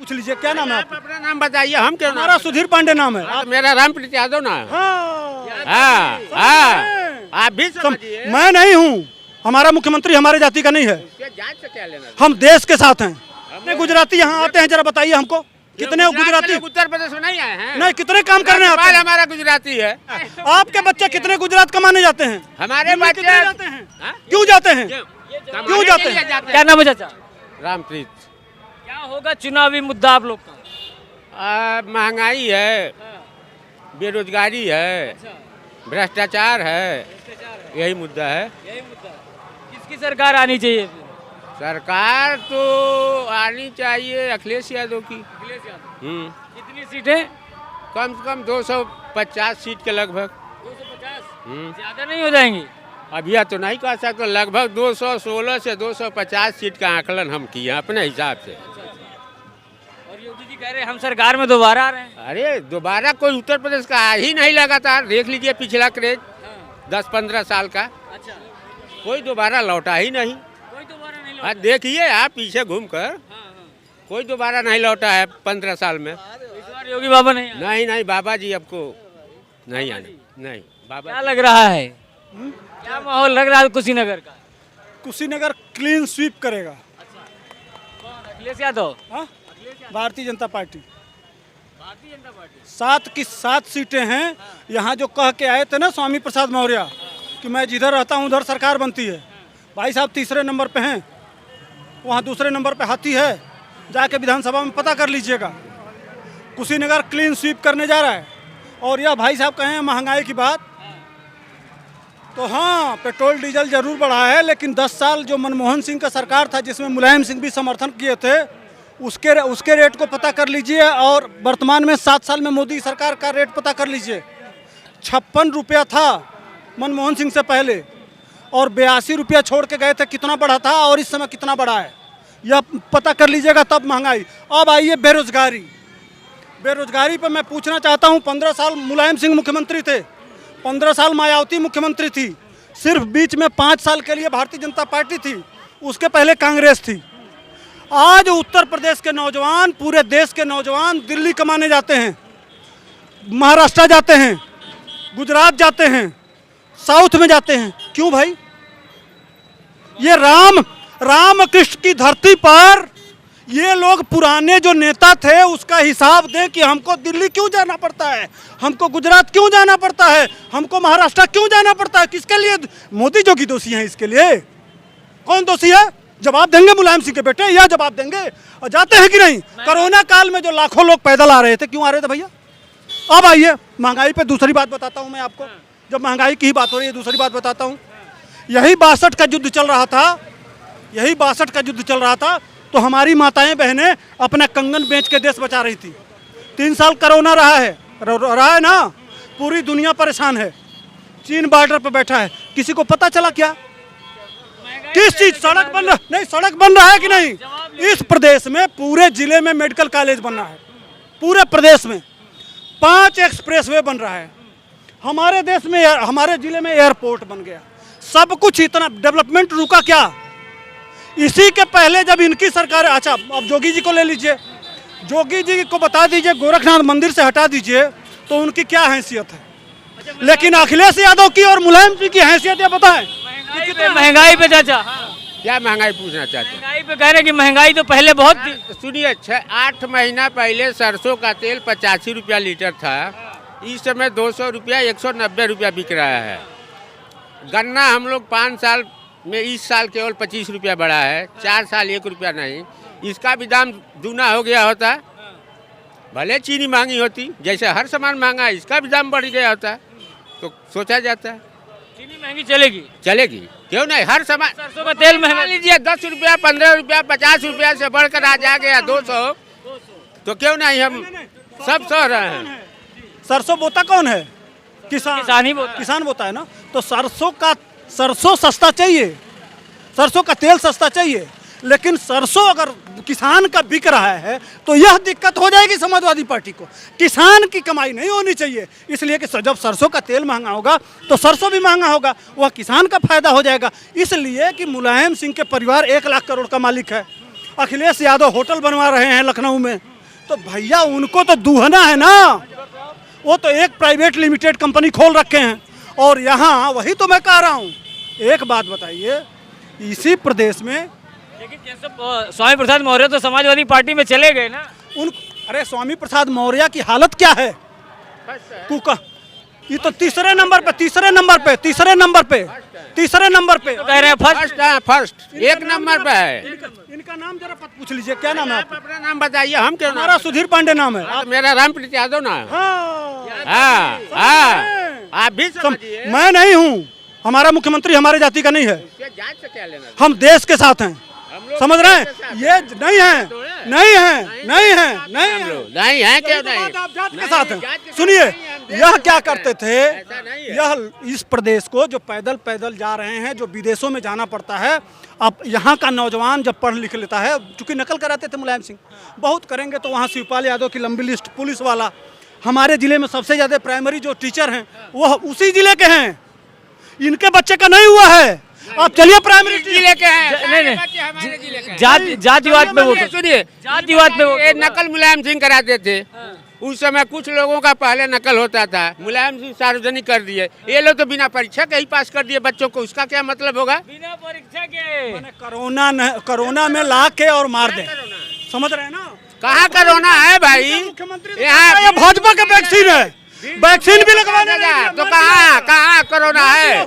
पूछ लीजिए, क्या नाम है आप अपना नाम बताइए, हम क्यों हमारा सुधीर पांडे नाम है। मेरा रामप्रीत यादव ना है। हाँ, आप भी समझिए। मैं नहीं हूँ, हमारा मुख्यमंत्री हमारे जाति का नहीं है, जात से क्या लेना? हम देश के साथ हैं। कितने गुजराती यहाँ आते हैं, जरा बताइए हमको, कितने गुजराती उत्तर प्रदेश में नहीं आए हैं? नहीं, कितने काम करने आते हैं? हमारा गुजराती है। आपके बच्चे कितने गुजरात कमाने जाते हैं? हमारे दिल्ली बच्चे कितने जाते हैं? क्यों जाते हैं? क्यों जाते हैं? क्या नाम है चाचा? रामप्रीत। क्या होगा चुनावी मुद्दा आप लोग का? महंगाई है, बेरोजगारी है, भ्रष्टाचार है, यही मुद्दा है। यही मुद्दा किसकी सरकार आनी चाहिए फिर? सरकार तो आनी चाहिए अखिलेश यादव की। कितनी सीटें? कम से कम 250 सीट के लगभग। 250? ज्यादा नहीं हो जाएंगी? अभी तो नहीं कह सकते, लगभग 216 से 250 सीट का आकलन हम किए अपने हिसाब से। और योगी जी कह रहे हैं हम सरकार में दोबारा आ रहे हैं। अरे दोबारा कोई उत्तर प्रदेश का आ ही नहीं लगातार, देख लीजिए पिछला क्रेज 10-15 साल का, अच्छा, कोई दोबारा लौटा ही नहीं। कोई दोबारा नहीं हाँ देखिए आप पीछे घूमकर, कोई दोबारा नहीं लौटा है 15 साल में। इस बार योगी बाबा नहीं आए। नहीं नहीं, बाबा जी आपको नहीं आने, नहीं बाबा। क्या लग रहा है, क्या माहौल लग रहा है कुशीनगर का? कुशीनगर क्लीन स्वीप करेगा। कौन? अखिलेश यादव? हाँ? भारतीय जनता पार्टी। भारतीय जनता पार्टी 7 की 7 सीटें हैं। यहाँ जो कह के आए थे ना स्वामी प्रसाद मौर्य कि मैं जिधर रहता हूँ उधर सरकार बनती है, भाई साहब तीसरे नंबर पे हैं, वहाँ दूसरे नंबर पे हाथी है, जाके विधानसभा में पता कर लीजिएगा। कुशीनगर क्लीन स्वीप करने जा रहा है। और यह भाई साहब कहें महंगाई की बात, तो हाँ पेट्रोल डीजल जरूर बढ़ा है, लेकिन 10 साल जो मनमोहन सिंह का सरकार था जिसमें मुलायम सिंह भी समर्थन किए थे, उसके रेट को पता कर लीजिए, और वर्तमान में 7 साल में मोदी सरकार का रेट पता कर लीजिए। 56 रुपया था मनमोहन सिंह से पहले, और 82 रुपया छोड़ के गए थे, कितना बढ़ा था और इस समय कितना बढ़ा है यह पता कर लीजिएगा, तब महंगाई। अब आइए बेरोजगारी। बेरोजगारी पर मैं पूछना चाहता हूँ, 15 साल मुलायम सिंह मुख्यमंत्री थे, 15 साल मायावती मुख्यमंत्री थी, सिर्फ बीच में 5 साल के लिए भारतीय जनता पार्टी थी, उसके पहले कांग्रेस थी। आज उत्तर प्रदेश के नौजवान, पूरे देश के नौजवान दिल्ली कमाने जाते हैं, महाराष्ट्र जाते हैं, गुजरात जाते हैं, साउथ में जाते हैं। क्यों भाई? ये राम कृष्ण की धरती पर ये लोग पुराने जो नेता थे उसका हिसाब दें कि हमको दिल्ली क्यों जाना पड़ता है, हमको गुजरात क्यों जाना पड़ता है, हमको महाराष्ट्र क्यों जाना पड़ता है, किसके लिए? मोदी जोगी दोषी हैं इसके लिए। कौन दोषी है? जवाब देंगे मुलायम सिंह के बेटे, या जवाब देंगे? और जाते हैं कि नहीं? कोरोना काल में जो लाखों लोग पैदल आ रहे थे, क्यों आ रहे थे भैया? अब आइए महंगाई पे दूसरी बात बताता हूँ मैं आपको, जब महंगाई की ही बात हो रही है दूसरी बात बताता हूँ। यही 62 का युद्ध चल रहा था, यही 62 का युद्ध चल रहा था, तो हमारी माताएं बहनें अपना कंगन बेच के देश बचा रही थी। 3 साल कोरोना रहा है ना, पूरी दुनिया परेशान है, चीन बॉर्डर पर बैठा है, किसी को पता चला क्या? किस चीज? सड़क बन रहा नहीं, सड़क बन रहा है कि नहीं? इस प्रदेश में पूरे जिले में मेडिकल कॉलेज बन रहा है, पूरे प्रदेश में 5 एक्सप्रेसवे बन रहा है, हमारे देश में हमारे जिले में एयरपोर्ट बन गया, सब कुछ। इतना डेवलपमेंट रुका क्या? इसी के पहले जब इनकी सरकार, अच्छा अब जोगी जी को ले लीजिए, जोगी जी को बता दीजिए गोरखनाथ मंदिर से हटा दीजिए तो उनकी क्या हैसियत है, लेकिन अखिलेश यादव की और मुलायम सिंह की हैसियत ये बताएं। महंगाई पे चाचा, क्या महंगाई पूछना चाहते हैं? महंगाई पे कह रहे हैं कि महंगाई तो पहले बहुत थी। सुनिए, 6-8 महीना पहले सरसों का तेल 85 रुपया लीटर था, इस समय 200 रुपया 190 रुपया बिक रहा है। गन्ना हम लोग 5 साल में इस साल केवल 25 रुपया बढ़ा है, 4 साल 1 रुपया नहीं, इसका भी दाम दूना हो गया होता। भले चीनी महंगी होती, जैसे हर सामान महंगा है, इसका भी दाम बढ़ गया होता, तो सोचा जाता है चीनी महंगी चलेगी, चलेगी क्यों नहीं? हर सामान, सरसों का तेल महंगा लीजिए 10 रुपया 15 रुपया 50 रुपया से बढ़कर आज आ गया 200, तो क्यों नहीं हम सब सह रहे हैं। सरसों बोता कौन है? किसान बोता है ना, तो सरसों सस्ता चाहिए, सरसों का तेल सस्ता चाहिए, लेकिन सरसों अगर किसान का बिक रहा है तो यह दिक्कत हो जाएगी समाजवादी पार्टी को। किसान की कमाई नहीं होनी चाहिए, इसलिए कि जब सरसों का तेल महंगा होगा तो सरसों भी महंगा होगा, वह किसान का फायदा हो जाएगा। इसलिए कि मुलायम सिंह के परिवार 1 लाख करोड़ का मालिक है, अखिलेश यादव होटल बनवा रहे हैं लखनऊ में, तो भैया उनको तो दूहना है ना, वो तो एक प्राइवेट लिमिटेड कंपनी खोल रखे हैं और यहाँ वही तो मैं कह रहा हूँ। एक बात बताइए, इसी प्रदेश में लेकिन जैसे स्वामी प्रसाद मौर्य तो समाजवादी पार्टी में चले गए ना। उन अरे स्वामी प्रसाद मौर्य की हालत क्या है? कुका ये तो तीसरे नंबर पे तो कह रहे हैं फर्स्ट। फर्स्ट एक नंबर पे है। इनका नाम जरा पूछ लीजिए, क्या नाम है आप अपना नाम बताइए, हम क्यों हमारा सुधीर पांडे नाम है। मेरा रामप्रीत यादव नाम है। हाँ, हाँ हाँ, आप भी समझिए। मैं नहीं हूँ, हमारा मुख्यमंत्री हमारे जाति का नहीं है, जात से क्या लेना? हम देश के साथ हैं, समझ रहे हैं? ये नहीं है, नहीं है क्यों नहीं? आप जात के साथ हैं। सुनिए, यह क्या करते थे, यह इस प्रदेश को जो पैदल पैदल जा रहे हैं, जो विदेशों में जाना पड़ता है, अब यहाँ का नौजवान जब पढ़ लिख लेता है, चूंकि नकल कराते थे मुलायम सिंह, बहुत करेंगे तो वहाँ शिवपाल यादव की लंबी लिस्ट, पुलिस वाला। हमारे जिले में सबसे ज़्यादा प्राइमरी जो टीचर हैं वह उसी जिले के हैं, इनके बच्चे का नहीं हुआ है। आप चलिए प्राइमरी जिले के हैं, नहीं जातिवाद पे वोट, सुनिए, जातिवाद पे वोट। ये नकल मुलायम सिंह कराते थे। उस समय कुछ लोगों का पहले नकल होता था, मुलायम सिंह सार्वजनिक कर दिए। ये लोग तो बिना परीक्षा के ही पास कर दिए बच्चों को, उसका क्या मतलब होगा? बिना परीक्षा के कोरोना में ला के और मार दे, समझ रहे हैं ना? कहाँ कोरोना है भाई? मुख्यमंत्री यहाँ भाजपा का वैक्सीन है, वैक्सीन भी लगवाने तो कहाँ कोरोना है?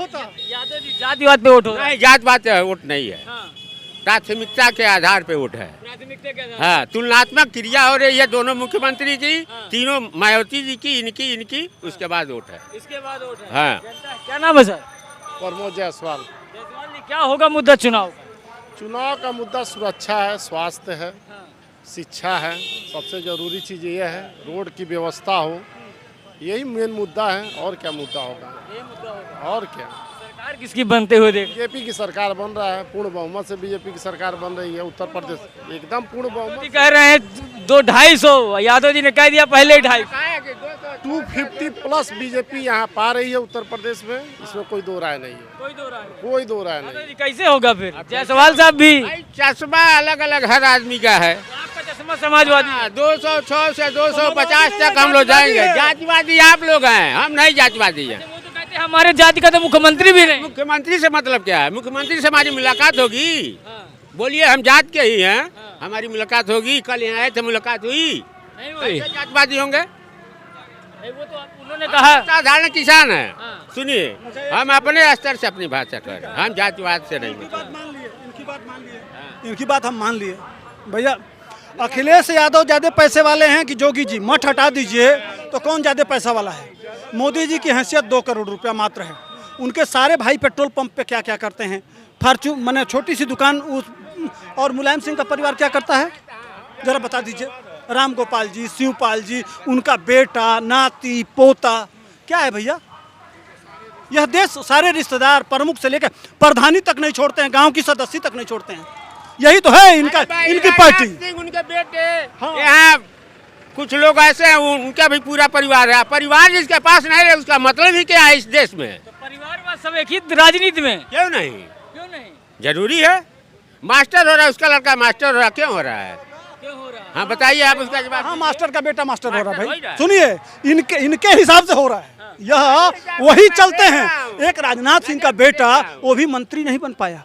यादव जी जातिवाद पे वोट हो रहा है। नहीं, जात वोट नहीं है, हाँ। प्राथमिकता के आधार पे वोट है। प्राथमिकता के आधार हाँ, तुलनात्मक क्रिया हो रही है दोनों मुख्यमंत्री की, तीनों मायावती जी की, इनकी, उसके बाद वोट है। इसके बाद वोट है। हाँ। क्या नाम है सर? प्रमोद जायसवाल। जायसवाल जी, क्या होगा मुद्दा चुनाव का? चुनाव का मुद्दा सुरक्षा है, स्वास्थ्य है, शिक्षा है, सबसे जरूरी चीज़ ये है, रोड की व्यवस्था हो, यही मेन मुद्दा है। और क्या मुद्दा होगा? ये मुद्दा होगा। और क्या? सरकार किसकी बनते हुए देख? बीजेपी की सरकार बन रहा है, पूर्ण बहुमत से बीजेपी की सरकार बन रही है उत्तर प्रदेश, एकदम पूर्ण बहुमत। कह रहे हैं 200-250, यादव जी ने कह दिया पहले ही 250। 250 प्लस बीजेपी यहाँ पा रही है उत्तर प्रदेश में, इसमें कोई दो राय नहीं है, कोई दो राय नहीं। कोई दो राय नहीं। यादव जी कैसे होगा फिर? जायसवाल साहब भी भाई चश्मा अलग अलग हर आदमी का है। आपका चश्मा समाजवादी है। 206 से 250 तक हम लोग जाएंगे। जातिवादी आप लोग हैं, हम नहीं जातिवादी हैं। वो तो कहते हैं हमारे जाति का तो मुख्यमंत्री भी नहीं। मुख्यमंत्री से मतलब क्या है? मुख्यमंत्री से हमारी मुलाकात होगी, बोलिए हम जात के ही हैं, हमारी मुलाकात होगी। कल यहाँ आए थे, मुलाकात हुई, नहीं हुई। कैसे जातिवादी होंगे? वो तो उन्होंने कहा साधारण किसान है। सुनिए, हम अपने स्तर से अपनी भाषा कर रहे हैं, हम जातिवाद से नहीं। इनकी बात हम मान लिए भैया। अखिलेश यादव ज्यादा पैसे वाले हैं कि जोगी जी? मत हटा दीजिए तो कौन ज्यादा पैसा वाला है? मोदी जी की हैसियत 2 करोड़ रुपया मात्र है। उनके सारे भाई पेट्रोल पंप पे क्या क्या करते हैं, फार्चून मैंने छोटी सी दुकान और मुलायम सिंह का परिवार क्या करता है जरा बता दीजिए। राम गोपाल जी, शिवपाल जी, उनका बेटा, नाती, पोता, क्या है भैया? यह देश सारे रिश्तेदार प्रमुख से लेकर प्रधानी तक नहीं छोड़ते हैं, गांव की सदस्य तक नहीं छोड़ते हैं। यही तो है इनका, इनकी पार्टी। उनके बेटे यहाँ कुछ लोग ऐसे हैं, उनका भी पूरा परिवार है। परिवार जिसके पास नहीं रहे उसका मतलब ही क्या है इस देश में? तो परिवार सब एक ही राजनीति में क्यों नहीं? क्यों नहीं? जरूरी है। मास्टर हो रहा है, उसका लड़का मास्टर हो रहा है, क्यों हो रहा है? क्यों हो रहा है? हाँ बताइए आप उसका जवाब। हाँ, मास्टर का बेटा मास्टर हो रहा है मास्टर हो भाई। रहा है। सुनिए, इनके हिसाब से हो रहा है। यह वही चलते हैं। एक राजनाथ सिंह का बेटा, वो भी मंत्री नहीं बन पाया,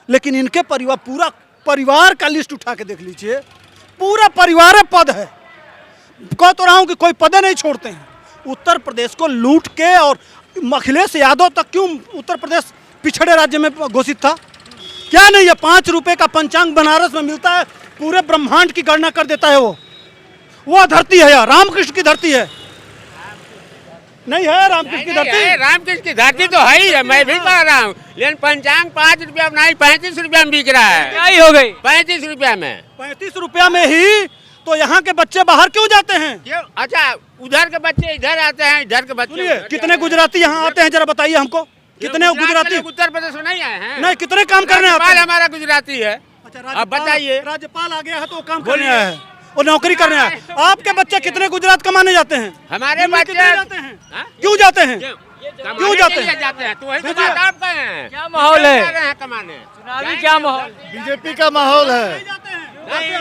लेकिन इनके परिवार, पूरा परिवार का लिस्ट उठा के देख लीजिए, पूरा परिवार पद है। कह तो रहा हूँ कि कोई पद नहीं छोड़ते हैं। उत्तर प्रदेश को लूट के, और अखिलेश यादव तक क्यों उत्तर प्रदेश पिछड़े राज्य में घोषित था? क्या नहीं है? 5 रुपए का पंचांग बनारस में मिलता है, पूरे ब्रह्मांड की गणना कर देता है। वो धरती है यार, रामकृष्ण की धरती है। नहीं है रामकृष्ण की धरती? रामकृष्ण की धरती तो है ही है, मैं भी कह रहा हूँ, लेकिन पंचांग 5 रुपया नहीं 35 रुपया में बिक रहा है। क्या ही हो गई? 35 रुपया में। 35 रुपया में ही तो यहाँ के बच्चे बाहर क्यों जाते हैं? क्यों? अच्छा, उधर के बच्चे इधर आते हैं, इधर के बच्चे सुनिए, कितने गुजराती यहाँ आते हैं जरा बताइए हमको। कितने गुजराती उत्तर प्रदेश में नहीं आए हैं? नहीं, कितने काम करने आते राज्यपाल हैं? हमारा गुजराती है। अच्छा, अब बताइए। राज्यपाल आ गया है तो वो काम करने आया है, वो नौकरी करने आया है। आपके बच्चे कितने गुजरात कमाने जाते हैं? हमारे बच्चे बच्चे जाते हैं, हाँ? क्यों जाते हैं? क्यों जाते हैं? जाते हैं? तो वही तो देखिए, बात आप कहे हैं। क्या माहौल है? जा रहे हैं कमाने। चुनावी क्या माहौल? बीजेपी का माहौल है।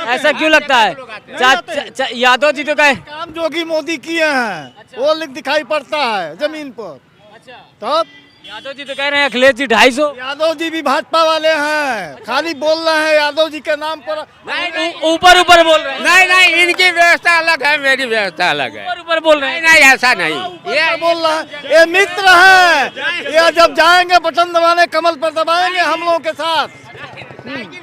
ऐसा क्यों लगता है? यादव जी तो कहे काम जोगी मोदी किए हैं वो लिख दिखाई पड़ता है जमीन पर। तब यादव जी तो कह रहे हैं अखिलेश जी 250। यादव जी भी भाजपा वाले हैं, खाली बोल रहे हैं यादव जी के नाम पर। ऊपर ऊपर बोल रहे हैं। नहीं नहीं, इनकी व्यवस्था अलग है, मेरी व्यवस्था अलग है। ऊपर ऊपर बोल रहे नहीं हैं। नहीं, ऐसा नहीं। ये बोल रहा है, ये मित्र है, ये जब जाएंगे बटन दबाने कमल पर दबाएंगे हम लोगों के साथ।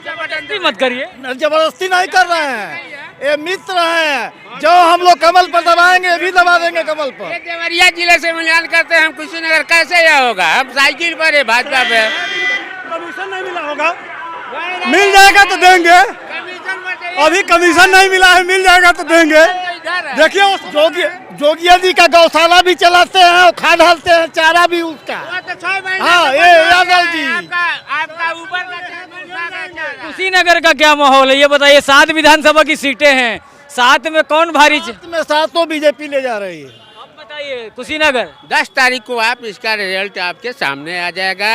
जबरदस्ती मत करिए। जबरदस्ती नहीं कर रहे हैं, ये मित्र हैं, जो हम लोग कमल पर दबाएंगे भी दबा देंगे कमल पर। ये देवरिया जिले से मिलान करते हैं हम कुशीनगर, कैसे यह होगा? हम साइकिल पर है, भाजपा पे। कमीशन नहीं मिला होगा, मिल जाएगा तो देंगे। अभी कमीशन नहीं मिला है, मिल जाएगा तो देंगे। देखिए उस जोगिया जी का गौशाला भी चलाते हैं और खाद डालते हैं, चारा भी उसका। हाँ, ये यादव जी। आपका ऊपर कुशीनगर का क्या माहौल है ये बताइए। 7 विधानसभा की सीटें हैं, 7 में कौन भारी में 7 बीजेपी ले जा रही है। अब बताइए कुशीनगर 10 तारीख को आप इसका रिजल्ट आपके सामने आ जाएगा।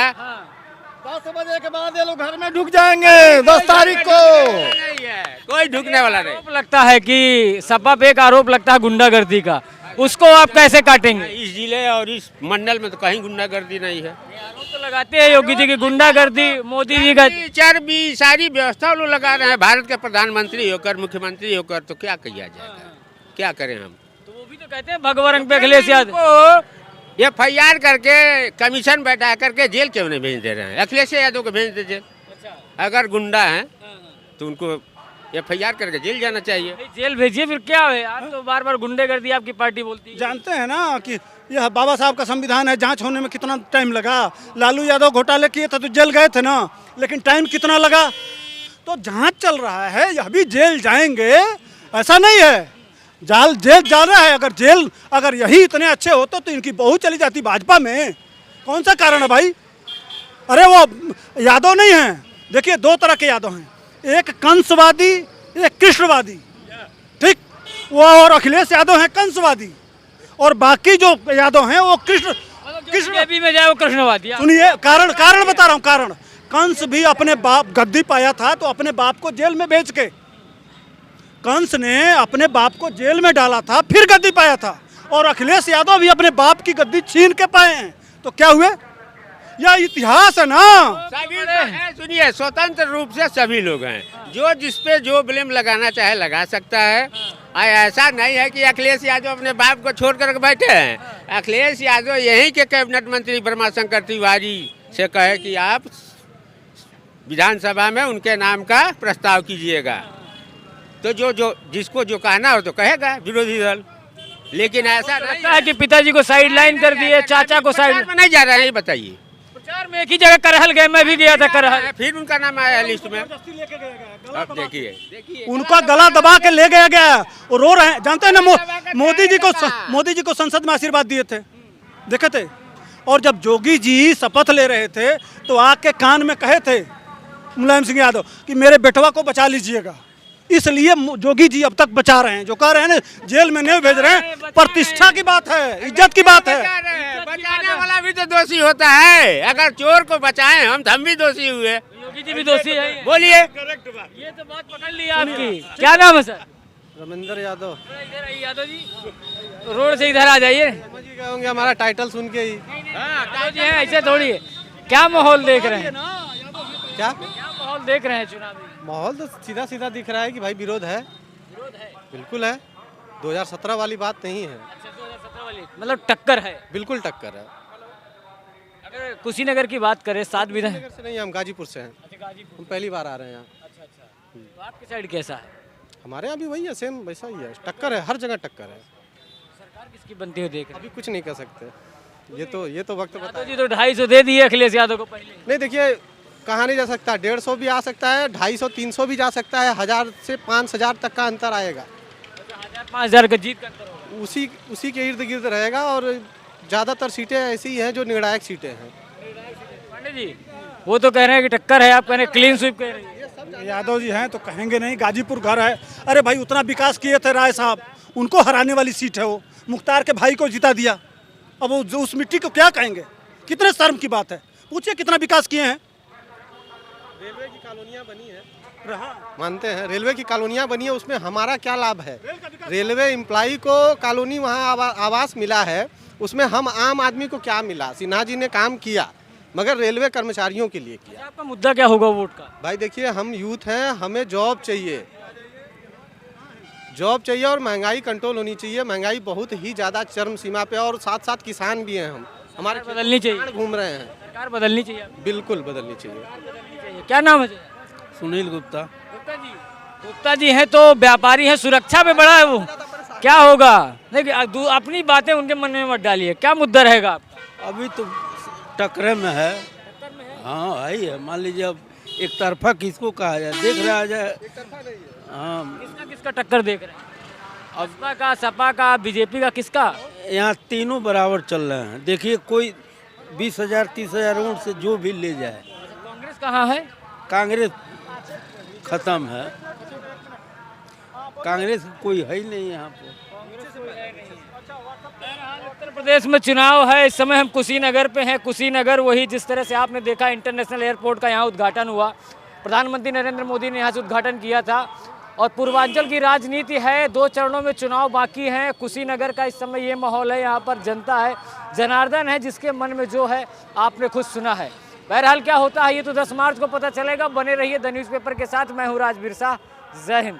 10 बजे के बाद ये लोग घर में ढुक जाएंगे 10 तारीख को। नहीं है, कोई ढुकने वाला नहीं। आरोप लगता है कि सपा पे एक आरोप लगता है गुंडागर्दी का, उसको आप कैसे काटेंगे? इस जिले और इस मंडल में तो कहीं गुंडागर्दी नहीं है। आरोप तो लगाते हैं योगी जी की गुंडागर्दी, मोदी जी का। चर्बी सारी व्यवस्था लोग लगा रहे हैं, भारत के प्रधानमंत्री होकर मुख्यमंत्री होकर, तो क्या किया जाएगा? क्या करें हम? तो वो भी तो कहते हैं भगवरंग पे अखिलेश यादव को FIR करके कमीशन बैठा करके जेल क्यों नहीं भेज दे रहे हैं? अखिलेश यादव को भेज दीजिए। अगर गुंडा हैं तो उनको FIR करके जेल जाना चाहिए। नहीं, जेल भेजिए फिर क्या है? आप तो बार बार गुंडेगर्दी आपकी पार्टी बोलती है। जानते हैं ना कि यह बाबा साहब का संविधान है, जांच होने में कितना टाइम लगा। लालू यादव घोटाले किए थे तो जेल गए थे ना, लेकिन टाइम कितना लगा? तो जांच चल रहा है, यह भी जेल जाएंगे ऐसा नहीं है। जेल जा रहा है। अगर यही इतने अच्छे होते तो इनकी बहू चली जाती भाजपा में। कौन सा कारण है भाई? अरे वो यादव नहीं है। देखिए 2 तरह के यादव हैं, एक कंसवादी, एक कृष्णवादी। ठीक, वो और अखिलेश यादव हैं कंसवादी, और बाकी जो यादव हैं वो बीजेपी में जाए वो कृष्णवादी। सुनिए, कारण बता रहा हूँ। कारण कंस भी अपने बाप गद्दी पाया था तो अपने बाप को जेल में भेज के, कंस ने अपने बाप को जेल में डाला था फिर गद्दी पाया था, और अखिलेश यादव भी अपने बाप की गद्दी छीन के पाए हैं। तो क्या हुए? यह इतिहास है ना। सभी सुनिए, स्वतंत्र रूप से सभी लोग हैं, जो जिसपे जो ब्लेम लगाना चाहे लगा सकता है। ऐसा नहीं है कि अखिलेश यादव अपने बाप को छोड़ कर बैठे हैं। अखिलेश यादव यहीं के कैबिनेट मंत्री ब्रह्माशंकर तिवारी से कहे कि आप विधानसभा में उनके नाम का प्रस्ताव कीजिएगा, तो जो जिसको जो कहना हो तो कहेगा विरोधी दल। लेकिन ऐसा नहीं है कि पिताजी को साइड लाइन कर दिए, चाचा को साइड में नहीं जा रहे हैं। ये बताइए, प्रचार में एक ही जगह करहल गए, मैं भी गया था करहल, फिर उनका नाम आया लिस्ट में। अब देखिए उनका गला दबा के ले गया गया और रो रहे हैं। जानते हैं ना, मोदी जी को संसद में आशीर्वाद दिए थे, देखे थे। और जब जोगी जी शपथ ले रहे थे तो आके कान में कहे थे मुलायम सिंह यादव कि मेरे बेटवा को बचा लीजिएगा। इसलिए जोगी जी अब तक बचा रहे हैं। जो कह रहे हैं ना जेल में नहीं भेज रहे हैं, प्रतिष्ठा की बात है, इज्जत की बात है। बचाने वाला भी तो दोषी होता है। अगर चोर को बचाएं हम भी दोषी हुए। योगी जी भी दोषी है। बोलिए, ये तो बात पकड़ ली आपकी। क्या नाम है सर? रविंद्र यादव। इधर आइए यादव जी, रोड से इधर आ जाइए। कहोगे हमारा टाइटल सुन के ही। यादव जी हैं, ऐसे थोड़ी है। क्या माहौल देख रहे हैं? क्या माहौल देख रहे हैं चुनावी? माहौल तो सीधा सीधा दिख रहा है कि भाई विरोध है, बिल्कुल है। 2017 वाली बात नहीं है। अच्छा, 2017 वाली मतलब टक्कर है, बिल्कुल टक्कर है। अगर कुशीनगर की बात करें 7 विधान से नहीं, हम गाजीपुर से हैं। हम पहली बार आ रहे हैं यहाँ। अच्छा, तो आपकी साइड कैसा है? हमारे यहाँ भी वही है, सेम वैसा ही है। टक्कर है, हर जगह टक्कर है। सरकार किसकी बनती हुई देख रहे अभी कुछ नहीं कर सकते। ये तो वक्त बता। जी तो 250 दे दिए अखिलेश यादव को पहले। नहीं, देखिए कहाँ नहीं जा सकता। 150 भी आ सकता है, 250 300 भी जा सकता है। 1000 से 5000 तक का अंतर आएगा। 1000-5000 का जीत का अंतर होगा। उसी के इर्द गिर्द रहेगा। और ज़्यादातर सीटें ऐसी हैं जो निर्णायक सीटें हैं। पांडे जी वो तो कह रहे हैं कि टक्कर है, आप कह रहे हैं क्लीन स्वीप कह रहे हैं। यादव जी हैं तो कहेंगे नहीं, गाजीपुर घर है। अरे भाई उतना विकास किए थे राय साहब, उनको हराने वाली सीट है वो। मुख्तार के भाई को जिता दिया, अब वो उस मिट्टी को क्या कहेंगे? कितने शर्म की बात है। पूछिए कितना विकास किए हैं। रेलवे की कॉलोनियाँ बनी है। मानते हैं। रेलवे की कॉलोनियाँ बनी है, उसमें हमारा क्या लाभ है? रेलवे एम्प्लॉई को कॉलोनी वहाँ आवास मिला है, उसमें हम आम आदमी को क्या मिला? सिन्हा जी ने काम किया मगर रेलवे कर्मचारियों के लिए किया। आपका मुद्दा क्या होगा वोट का? भाई देखिए, हम यूथ हैं, हमें जॉब चाहिए, जॉब चाहिए और महंगाई कंट्रोल होनी चाहिए। महंगाई बहुत ही ज़्यादा चरम सीमा पे, और साथ साथ किसान भी हैं हम, हमारे बदलनी चाहिए, किसान घूम रहे हैं। सरकार बदलनी चाहिए, बिल्कुल बदलनी चाहिए। क्या नाम है? सुनील गुप्ता। गुप्ता जी हैं तो व्यापारी हैं, सुरक्षा पे बड़ा है वो, क्या होगा? देखिए अपनी बातें उनके मन में मत डालिए, क्या मुद्दा रहेगा आपका? अभी तो टकरे में है। हाँ आई है, मान लीजिए अब एक तरफा किसको कहा जाए, देख रहा जाए। हाँ, किसका किसका टक्कर देख रहे हैं? बसपा का, सपा का, बीजेपी का, किसका? यहाँ तीनों बराबर चल रहे हैं। देखिए कोई 20,000 30,000 वोट से जो भी ले जाए। कांग्रेस कहाँ है? कांग्रेस खत्म है, कांग्रेस कोई है ही नहीं यहाँ पे। उत्तर प्रदेश में चुनाव है, इस समय हम कुशीनगर पे हैं। कुशीनगर वही जिस तरह से आपने देखा इंटरनेशनल एयरपोर्ट का यहाँ उद्घाटन हुआ, प्रधानमंत्री नरेंद्र मोदी ने यहाँ से उद्घाटन किया था। और पूर्वांचल की राजनीति है, 2 चरणों में चुनाव बाकी हैं। कुशीनगर का इस समय ये माहौल है, यहाँ पर जनता है, जनार्दन है, जिसके मन में जो है आपने खुद सुना है। बहरहाल क्या होता है ये तो 10 मार्च को पता चलेगा। बने रहिए द न्यूज़पेपर के साथ। मैं हूँ राज बिरसा। जय हिंद।